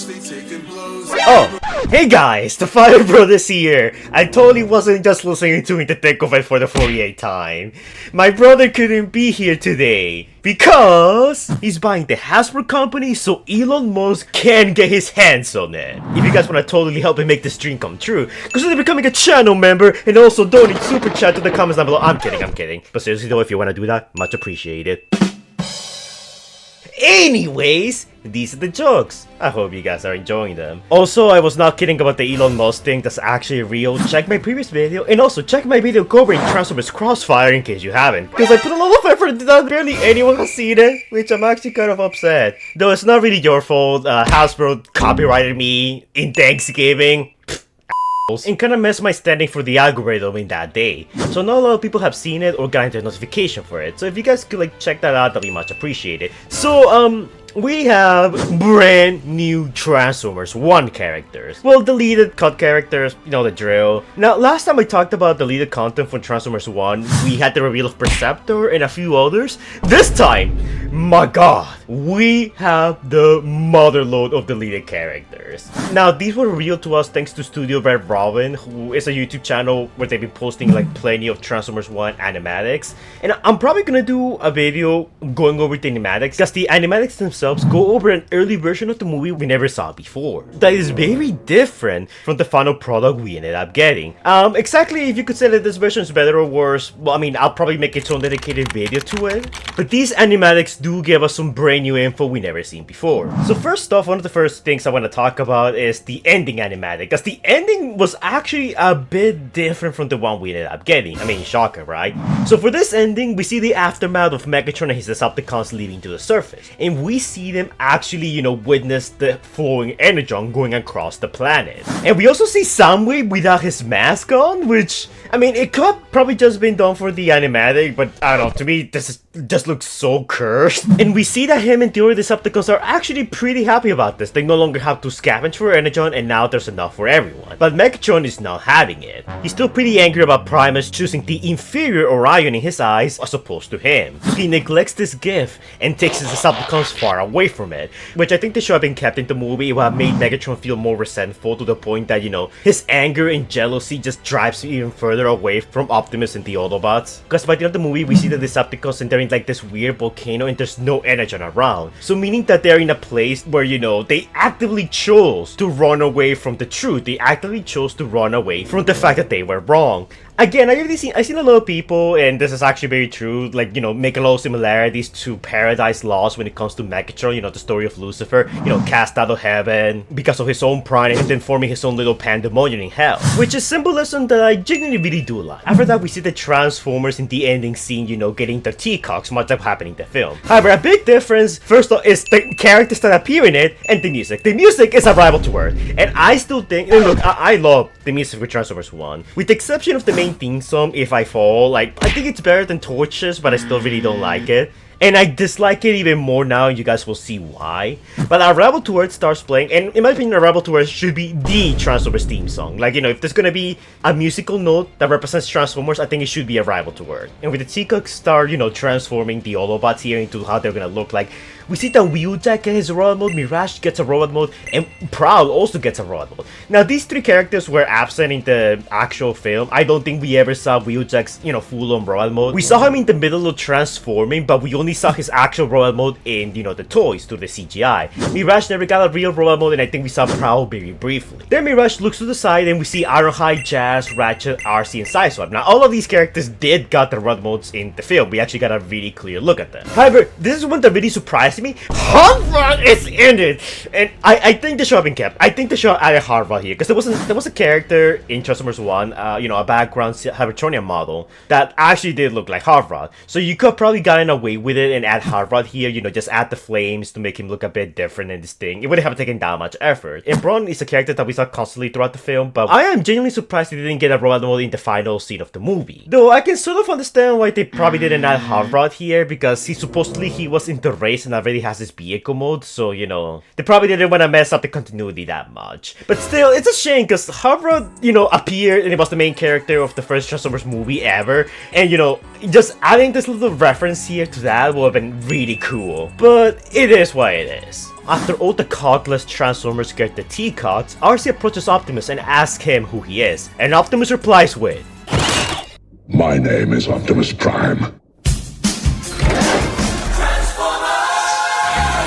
Oh, hey guys, the Fire Brothers here. I totally wasn't just listening to the thick of it for the 48th time. My brother couldn't be here today because he's buying the Hasbro company so Elon Musk can get his hands on it. If you guys want to totally help me make this dream come true, consider becoming a channel member and also donate super chat to the comments down below. I'm kidding. But seriously though, if you want to do that, much appreciated. Anyways, these are the jokes. I hope you guys are enjoying them. Also, I was not kidding about the Elon Musk thing. That's actually real. Check my previous video, and also check my video covering Transformers Crossfire in case you haven't. Because I put a lot of effort into that, barely anyone has seen it, which I'm actually kind of upset. Though it's not really your fault. Hasbro copyrighted me in Thanksgiving. And kinda messed my standing for the algorithm in that day. So not a lot of people have seen it or gotten their notification for it. So if you guys could like check that out, that'd be much appreciated. So we have brand new Transformers 1 characters. Well, deleted cut characters, you know the drill. Now, last time I talked about deleted content from Transformers 1, we had the reveal of Perceptor and a few others. This time, my god, we have the motherload of deleted characters. Now, these were revealed to us thanks to Studio Red Robin, who is a YouTube channel where they've been posting like plenty of Transformers 1 animatics. And I'm probably gonna do a video going over the animatics, because the animatics themselves go over an early version of the movie we never saw before. That is very different from the final product we ended up getting. Exactly if you could say that this version is better or worse, well, I mean, I'll probably make its own dedicated video to it. But these animatics do give us some brand new info we never seen before. So first off, one of the first things I want to talk about is the ending animatic, because the ending was actually a bit different from the one we ended up getting. I mean, shocker, right? So for this ending, we see the aftermath of Megatron and his Decepticons leaving to the surface. And we see them actually, you know, witness the flowing energon going across the planet. And we also see Soundwave without his mask on, which, I mean, it could have probably just been done for the animatic, but I don't know, to me, just looks so cursed. And we see that him and the other Decepticons are actually pretty happy about this. They no longer have to scavenge for energon, and now there's enough for everyone. But Megatron is not having it. He's still pretty angry about Primus choosing the inferior Orion in his eyes as opposed to him. He neglects this gift and takes his Decepticons far away from it, which I think they should have been kept in the movie. It would have made Megatron feel more resentful to the point that, you know, his anger and jealousy just drives him even further away from Optimus and the Autobots. Because by the end of the movie, we see the Decepticons and they're in like this weird volcano and there's no energon around. So meaning that they're in a place where, you know, they actively chose to run away from the truth. They actively chose to run away from the fact that they were wrong. Again, I've seen a lot of people, and this is actually very true, like, you know, make a lot of similarities to Paradise Lost when it comes to Megatron, you know, the story of Lucifer, you know, cast out of heaven because of his own pride and then forming his own little pandemonium in hell, which is symbolism that I genuinely really do like. After that, we see the Transformers in the ending scene, you know, getting the T-cogs, much like happening in the film. However, a big difference, first off, is the characters that appear in it and the music. The music is a rival to Earth, and I still think, and look, I love the music for Transformers 1, with the exception of the main theme song, If I Fall. Like, I think it's better than Torches, but I still really don't like it. And I dislike it even more now, and you guys will see why. But Arrival to Earth starts playing, and in my opinion, Arrival to Earth should be the Transformers theme song. Like, you know, if there's gonna be a musical note that represents Transformers, I think it should be Arrival to Earth. And with the T-cogs start, you know, transforming the Autobots here into how they're gonna look like, we see that Wheeljack gets his robot mode, Mirage gets a robot mode, and Prowl also gets a robot mode. Now, these three characters were absent in the actual film. I don't think we ever saw Wheeljack's, you know, full-on robot mode. We saw him in the middle of transforming, but we only saw his actual robot mode in, you know, the toys through the CGI. Mirage never got a real robot mode, and I think we saw Prowl very briefly. Then Mirage looks to the side, and we see Ironhide, Jazz, Ratchet, RC, and Sideswipe. Now, all of these characters did got the robot modes in the film. We actually got a really clear look at them. However, this is one that really surprised me. Hot Rod is in it, and I think the show have been kept. I think the show added Hot Rod here because there was a character in Transformers 1, you know, a background Cybertronian model that actually did look like Hot Rod. So you could probably gotten away with it and add Hot Rod here. You know, just add the flames to make him look a bit different in this thing. It wouldn't have taken that much effort. And Brawn is a character that we saw constantly throughout the film, but I am genuinely surprised they didn't get a robot mode in the final scene of the movie. Though I can sort of understand why they probably didn't add Hot Rod here, because he supposedly was in the race and already has this vehicle mode, so, you know, they probably didn't want to mess up the continuity that much. But still, it's a shame, because Havra, you know, appeared and he was the main character of the first Transformers movie ever, and, you know, just adding this little reference here to that would have been really cool. But it is what it is. After all the cogless Transformers get the T-cogs, RC approaches Optimus and asks him who he is, and Optimus replies with, "My name is Optimus Prime."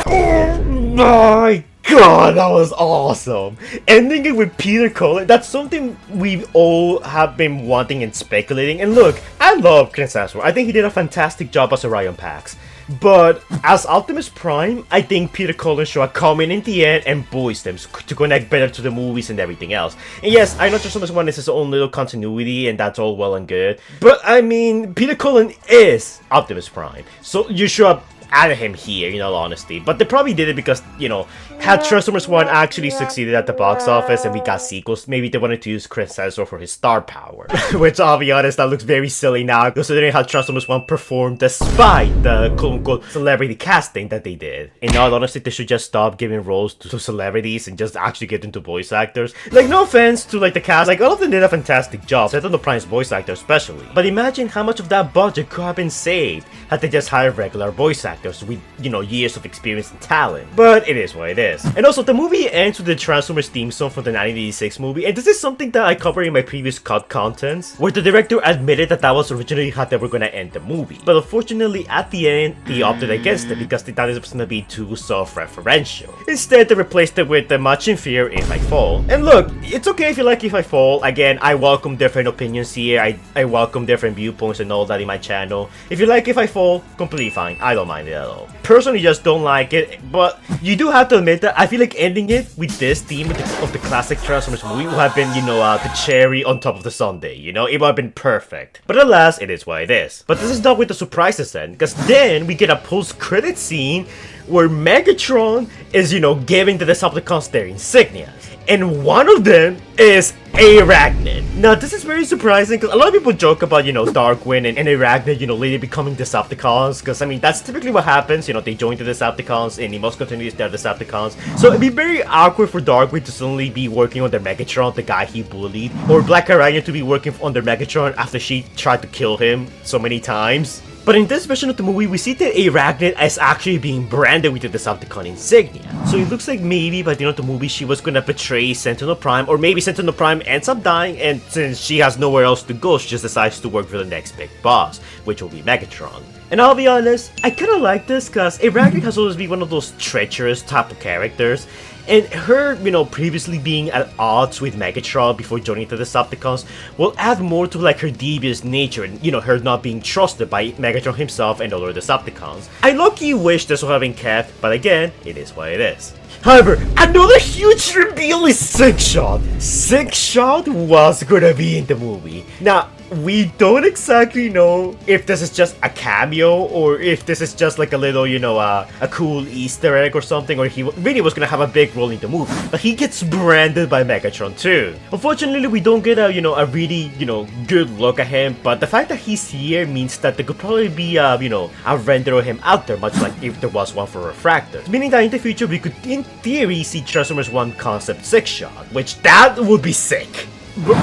Oh my god, that was awesome! Ending it with Peter Cullen, that's something we all have been wanting and speculating. And look, I love Deathsaurus. I think he did a fantastic job as Orion Pax. But as Optimus Prime, I think Peter Cullen should have come in the end and voiced them to connect better to the movies and everything else. And yes, I know Transformers 1 is his own little continuity and that's all well and good. But I mean, Peter Cullen is Optimus Prime. So you should have added him here, in all honesty. But they probably did it because, you know, had Transformers 1 actually succeeded at the box office and we got sequels, maybe they wanted to use Deathsaurus for his star power. Which, I'll be honest, that looks very silly now, considering how Transformers 1 performed despite the quote-unquote celebrity casting that they did. In all honesty, they should just stop giving roles to celebrities and just actually get into voice actors. Like, no offense to, like, the cast, like, all of them did a fantastic job, Sentinel Prime's voice actor especially. But imagine how much of that budget could have been saved had they just hired regular voice actors with, you know, years of experience and talent. But it is what it is. And also, the movie ends with the Transformers theme song from the 1986 movie, and this is something that I covered in my previous cut contents, where the director admitted that that was originally how they were gonna end the movie. But unfortunately, at the end, they opted against it because they thought it was gonna be too self-referential. Instead, they replaced it with the Much in Fear If I Fall. And look, it's okay if you like If I Fall. Again, I welcome different opinions here. I welcome different viewpoints and all that in my channel. If you like If I Fall, completely fine. I don't mind it at all. Personally, just don't like it, but you do have to admit that I feel like ending it with this theme of the classic Transformers movie would have been, you know, the cherry on top of the sundae, you know? It would have been perfect. But alas, it is what it is. But this is not with the surprises then, because then we get a post-credit scene where Megatron is, you know, giving the Decepticons their insignia. And one of them is Arachnid. Now, this is very surprising because a lot of people joke about, you know, Darkwind and Arachnid, you know, later becoming Decepticons. Because, I mean, that's typically what happens. You know, they join the Decepticons, and in most continuities, they're Decepticons. So it'd be very awkward for Darkwind to suddenly be working under Megatron, the guy he bullied. Or Black Arachnid to be working under Megatron after she tried to kill him so many times. But in this version of the movie, we see that Arachnid is actually being branded with the Decepticon insignia. So it looks like maybe by the end of the movie, she was gonna betray Sentinel Prime, or maybe Sentinel Prime ends up dying, and since she has nowhere else to go, she just decides to work for the next big boss, which will be Megatron. And I'll be honest, I kinda like this because Arachnid has always been one of those treacherous type of characters. And her, you know, previously being at odds with Megatron before joining the Decepticons will add more to, like, her devious nature and, you know, her not being trusted by Megatron himself and other Decepticons. I low-key wish this would have been kept, but again, it is what it is. However, another huge reveal is Sixshot. Sixshot was gonna be in the movie. Now, we don't exactly know if this is just a cameo or if this is just like a little, you know, a cool Easter egg or something, or he really was gonna have a big role in the movie. But he gets branded by Megatron too. Unfortunately, we don't get a, you know, a really, you know, good look at him, but the fact that he's here means that there could probably be a, you know, a render of him out there, much like if there was one for Refractor. Meaning that in the future, we could, in theory, see Transformers 1 concept Sixshot, which that would be sick.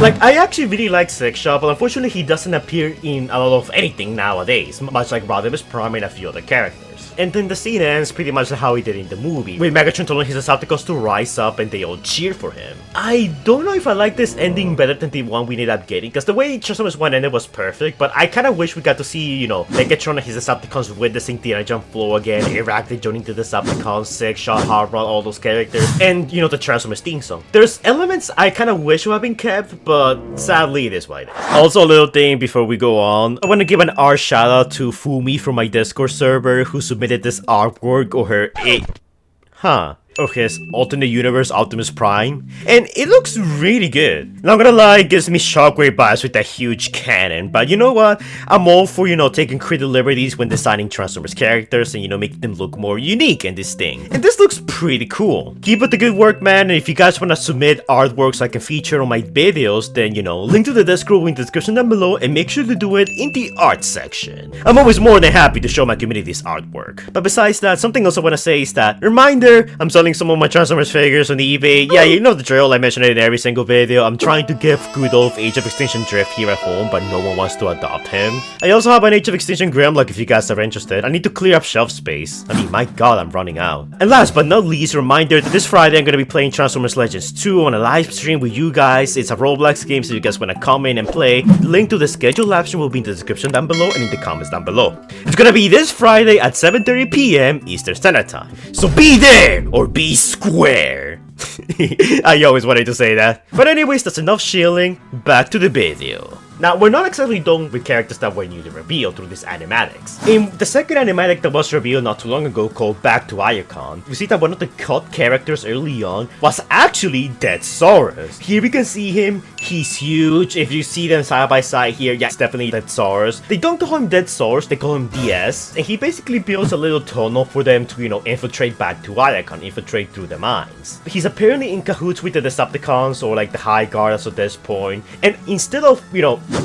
Like, I actually really like Sixshot, but unfortunately he doesn't appear in a lot of anything nowadays, much like Rodimus Prime and a few other characters. And then the scene ends pretty much how he did in the movie, with Megatron telling his Decepticons to rise up and they all cheer for him. I don't know if I like this ending better than the one we ended up getting, because the way Transformers 1 ended was perfect, but I kinda wish we got to see, you know, Megatron and his Decepticons witnessing the energy flow again, Arachnid joining the Decepticons, Sixshot, Hot Rod, all those characters, and, you know, the Transformers theme song. There's elements I kinda wish would have been kept, but sadly it is what it is. Also, a little thing before we go on, I want to give an art shout out to Fumi from my Discord server who submitted this artwork or her of his alternate universe Optimus Prime, and it looks really good. Not gonna lie, it gives me Shockwave vibes with that huge cannon, but you know what? I'm all for, taking creative liberties when designing Transformers characters and, making them look more unique and distinct. And this looks pretty cool. Keep up the good work, man, and if you guys wanna submit artworks I can feature on my videos, then, link to the Discord in the description down below, and make sure to do it in the art section. I'm always more than happy to show my community this artwork. But besides that, something else I wanna say is that, reminder, I'm selling some of my Transformers figures on eBay. Yeah, you know the drill, I mention it in every single video. I'm trying to give good old Age of Extinction Drift here at home, but no one wants to adopt him. I also have an Age of Extinction Grimlock if you guys are interested. I need to clear up shelf space. I mean, my god, I'm running out. And last but not least, reminder that this Friday I'm gonna be playing Transformers Legends 2 on a live stream with you guys. It's a Roblox game, so you guys wanna come in and play. The link to the scheduled live stream will be in the description down below and in the comments down below. It's gonna be this Friday at 7:30 p.m. Eastern Standard Time. So be there or be square. I always wanted to say that. But anyways, that's enough shilling. Back to the video. Now, we're not exactly done with characters that were newly revealed through this animatics. In the second animatic that was revealed not too long ago called Back to Iacon, we see that one of the cut characters early on was actually Deathsaurus. Here we can see him, he's huge. If you see them side by side here, yeah, it's definitely Deathsaurus. They don't call him Deathsaurus, they call him DS, and he basically builds a little tunnel for them to, infiltrate Back to Iacon, infiltrate through the mines. He's apparently in cahoots with the Decepticons or like the High Guard as of this point, and instead of,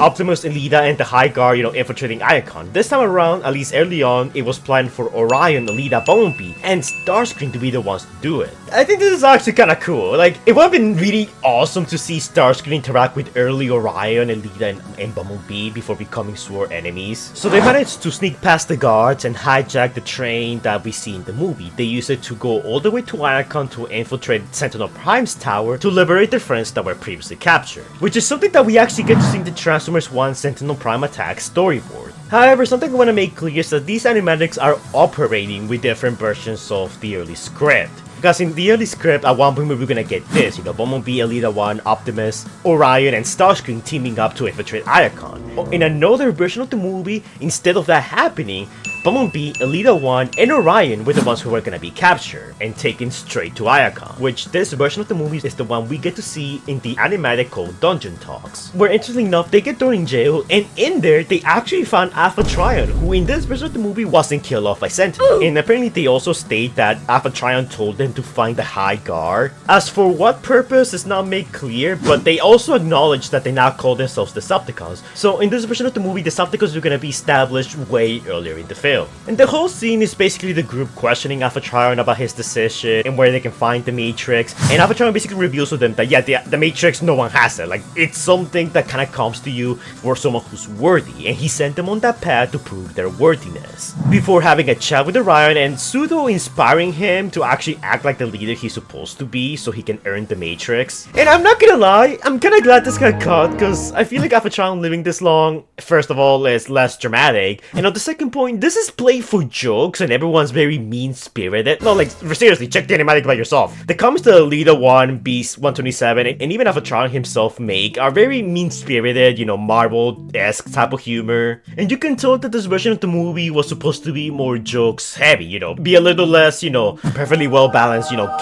Optimus and Lida and the High Guard, infiltrating Iacon. This time around, at least early on, it was planned for Orion, Lida, Bumblebee, and Starscream to be the ones to do it. I think this is actually kinda cool. Like, it would have been really awesome to see Starscream interact with early Orion and Lida and Bumblebee before becoming sworn enemies. So they managed to sneak past the guards and hijack the train that we see in the movie. They used it to go all the way to Iacon to infiltrate Sentinel Prime's tower to liberate their friends that were previously captured. Which is something that we actually get to see in the Transformers 1 Sentinel Prime attack storyboard. However, something I want to make clear is that these animatics are operating with different versions of the early script. Because in the early script, at one point we were gonna get this, Bumblebee, Elita 1, Optimus, Orion, and Starscream teaming up to infiltrate Iacon. In another version of the movie, instead of that happening, Bumblebee, Elita 1, and Orion were the ones who were gonna be captured and taken straight to Iacon, which this version of the movie is the one we get to see in the animatic called Dungeon Talks, where interestingly enough, they get thrown in jail, and in there, they actually found Alpha Trion, who in this version of the movie wasn't killed off by Sentinel. And apparently they also state that Alpha Trion told them to find the High Guard. As for what purpose is not made clear, but they also acknowledge that they now call themselves Decepticons. So in this version of the movie, Decepticons are gonna be established way earlier in the film. And the whole scene is basically the group questioning Alpha Trion about his decision and where they can find the Matrix. And Alpha Trion basically reveals to them that yeah, the Matrix, no one has it. Like, it's something that kind of comes to you for someone who's worthy. And he sent them on that path to prove their worthiness. Before having a chat with Orion and pseudo inspiring him to actually act like the leader he's supposed to be so he can earn the Matrix. And I'm not gonna lie, I'm kinda glad this got cut because I feel like Alpha Trion living this long, first of all, is less dramatic. And on the second point, this is played for jokes and everyone's very mean-spirited. No, like, seriously, check the animatic by yourself. The comments that Leader 1, Beast 127, and even Alpha Trion himself make are very mean-spirited, Marvel-esque type of humor. And you can tell that this version of the movie was supposed to be more jokes-heavy, be a little less, perfectly well-balanced,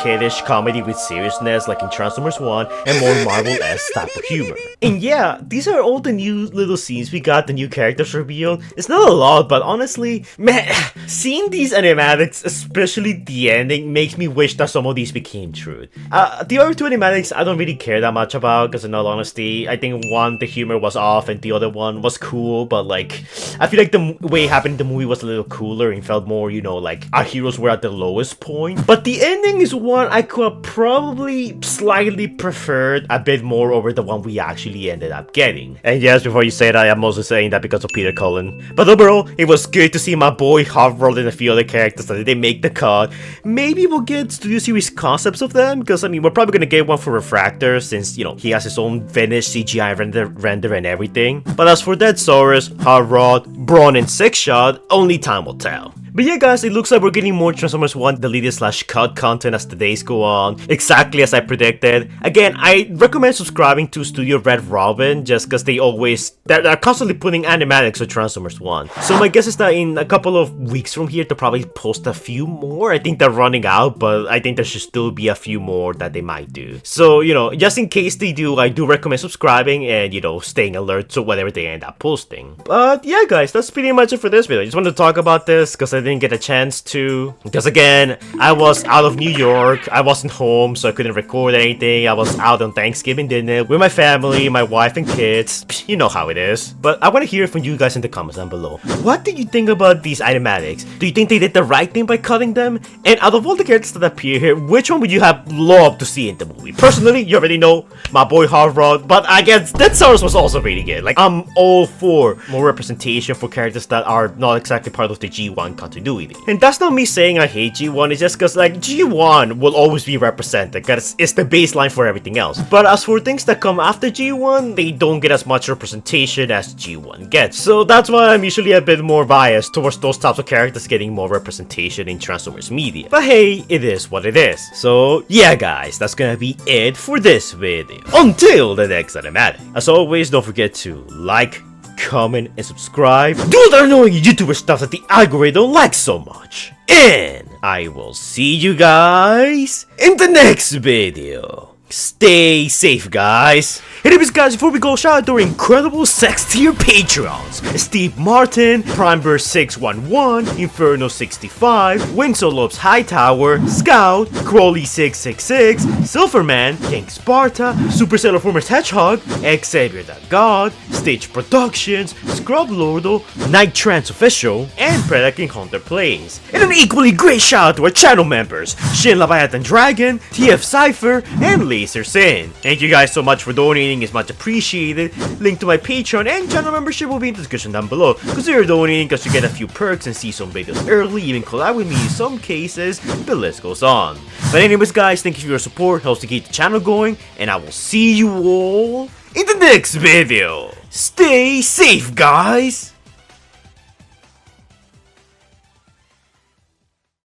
kiddish comedy with seriousness like in Transformers 1, and more Marvel-esque type of humor. And yeah, these are all the new little scenes we got, the new characters revealed. It's not a lot, but honestly, man, seeing these animatics, especially the ending, makes me wish that some of these became true. The other two animatics I don't really care that much about, because in all honesty, I think one, the humor was off, and the other one was cool, but like, I feel like the way it happened in the movie was a little cooler and felt more, like our heroes were at the lowest point. But the ending is one I could probably slightly preferred a bit more over the one we actually ended up getting. And yes, before you say that, I'm also saying that because of Peter Cullen. But overall, it was good to see my boy Hot-Rod and a few other characters that they make the cut. Maybe we'll get Studio Series concepts of them, because I mean, we're probably gonna get one for Refractor since, he has his own finished CGI render and everything. But as for Deathsaurus, Hot-Rod, Brawn, and Sixshot, only time will tell. But yeah guys, it looks like we're getting more Transformers 1 deleted/cut content as the days go on, exactly as I predicted. Again, I recommend subscribing to Studio Red Robin just because they're constantly putting animatics of Transformers 1. So my guess is that in a couple of weeks from here they'll probably post a few more. I think they're running out, but I think there should still be a few more that they might do. So, you know, just in case they do, I do recommend subscribing and, you know, staying alert to whatever they end up posting. But yeah guys, that's pretty much it for this video. I just wanted to talk about this because I didn't get a chance to. Because again, I was out of New York, I wasn't home, so I couldn't record anything. I was out on Thanksgiving dinner with my family, my wife and kids. You know how it is. But I want to hear from you guys in the comments down below. What do you think about these animatics? Do you think they did the right thing by cutting them? And out of all the characters that appear here, which one would you have loved to see in the movie? Personally, you already know, my boy Hot Rod, but I guess Deathsaurus was also really good. Like, I'm all for more representation for characters that are not exactly part of the G1 continuity. And that's not me saying I hate G1, it's just because, like, G1 will always be represented because it's the baseline for everything else. But as for things that come after G1, they don't get as much representation as G1 gets. So that's why I'm usually a bit more biased towards those types of characters getting more representation in Transformers media. But hey, it is what it is. So yeah guys, that's gonna be it for this video. Until the next animatic. As always, don't forget to like, comment, and subscribe. Do the annoying YouTuber stuff that the algorithm likes so much. And I will see you guys in the next video. Stay safe, guys. Anyways, guys, before we go, shout out to our incredible sex tier Patreons: Steve Martin, Primeburst 611, Inferno 65, Winslow Lopes Hightower, Scout, Crowley 666, Silverman, King Sparta, Supercell Formers Hedgehog, Xavier the God, Stage Productions, Scrub Lordo, Night Trance Official, and Predator King Hunter Plays. And an equally great shout out to our channel members: Shin Leviathan Dragon, TF Cypher, and Laser Sin. Thank you guys so much for donating, it's much appreciated. Link to my Patreon and channel membership will be in the description down below. Consider donating because you get a few perks and see some videos early, even collab with me in some cases, the list goes on. But anyways guys, thank you for your support, helps to keep the channel going, and I will see you all in the next video. Stay safe guys!